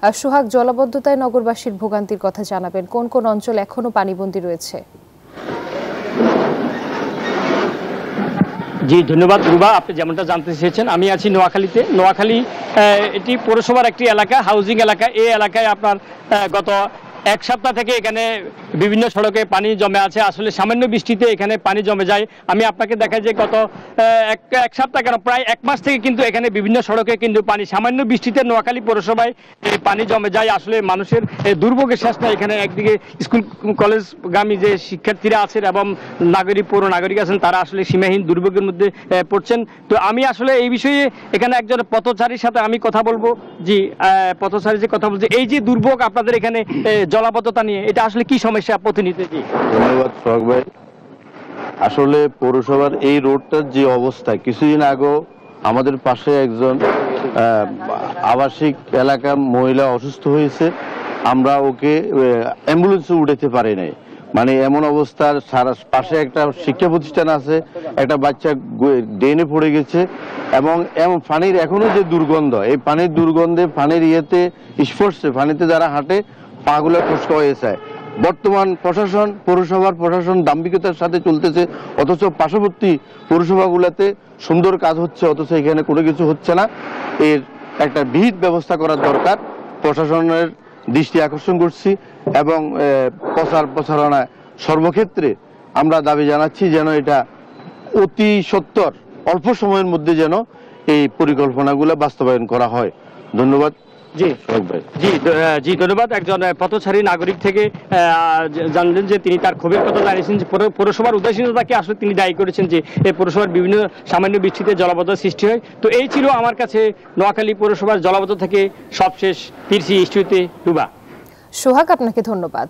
সোহাগ, জলাবদ্ধতায় নগরবাসীর ভোগান্তির কথা জানাবেন। কোন কোন অঞ্চল এখনো পানিবন্দী রয়েছে? জি ধন্যবাদ রুবা, আপনি যেমনটা জানতে চেয়েছেন। আমি আছি নোয়াখালীতে। নোয়াখালী এটি পৌরসভার একটি এলাকা, হাউজিং এলাকা। এই এলাকায় আপনার গত এক সপ্তাহ থেকে এখানে বিভিন্ন সড়কে পানি জমে আছে। আসলে সামান্য বৃষ্টিতে এখানে পানি জমে যায়। আমি আপনাকে দেখাই যে গত এক সপ্তাহ কেন প্রায় এক মাস থেকে কিন্তু এখানে বিভিন্ন সড়কে কিন্তু পানি, সামান্য বৃষ্টিতে নোয়াখালী পৌরসভায় পানি জমে যায়। আসলে মানুষের দুর্ভোগের শেষ নাই। এখানে একদিকে স্কুল কলেজগামী যে শিক্ষার্থীরা আছেন এবং পৌর নাগরিক আছেন, তারা আসলে সীমাহীন দুর্ভোগের মধ্যে পড়ছেন। তো আমি আসলে এই বিষয়ে এখানে একজন পথচারীর সাথে আমি কথা বলবো। জি পথচারী যে কথা বলছে, এই যে দুর্ভোগ আপনাদের এখানে জলাবদ্ধতা নিয়ে, এটা আসলে কি সমস্যা প্রতিনিধি? ধন্যবাদ সোহাগ ভাই। আসলে পৌরসভার এই রোডটার যে অবস্থা, কিছুদিন আগেও আমাদের পাশে একজন আবাসিক এলাকার মহিলা অসুস্থ হয়েছে, আমরা ওকে অ্যাম্বুলেন্সে উঠাতে পারি নাই। মানে এমন অবস্থার, সারা পাশে একটা শিক্ষা প্রতিষ্ঠান আছে, একটা বাচ্চা ড্রেনে পড়ে গেছে এবং পানির এখনো যে দুর্গন্ধ, এই পানির দুর্গন্ধে, পানির ইয়েতে স্পর্শে, পানিতে যারা হাঁটে পাগুলো ফসকা হয়ে যায়। বর্তমান প্রশাসন, পৌরসভার প্রশাসন দাম্ভিকতার সাথে চলতেছে, অথচ পার্শ্ববর্তী পৌরসভাগুলোতে সুন্দর কাজ হচ্ছে, অথচ এখানে কোনো কিছু হচ্ছে না। এর একটা বিহিত ব্যবস্থা করার দরকার। প্রশাসনের দৃষ্টি আকর্ষণ করছি এবং প্রচারণা সর্বক্ষেত্রে আমরা দাবি জানাচ্ছি যেন এটা অতি সত্বর অল্প সময়ের মধ্যে যেন এই পরিকল্পনাগুলো বাস্তবায়ন করা হয়। ধন্যবাদ। জি জি ধন্যবাদ। একজন পথচারী নাগরিক থেকে জানলেন যে তিনি তার ক্ষোভের কথা জানিয়েছেন যে পৌরসভার উদাসীনতাকে আসলে তিনি দায়ী করেছেন যে এই পৌরসভার বিভিন্ন সামান্য বৃষ্টিতে জলাবদ্ধতা সৃষ্টি হয়। তো এই ছিল আমার কাছে নোয়াখালী পৌরসভার জলাবদ্ধতা থেকে সবশেষ 30 ইস্যুতে ডুবা। সোহাগ, আপনাকে ধন্যবাদ।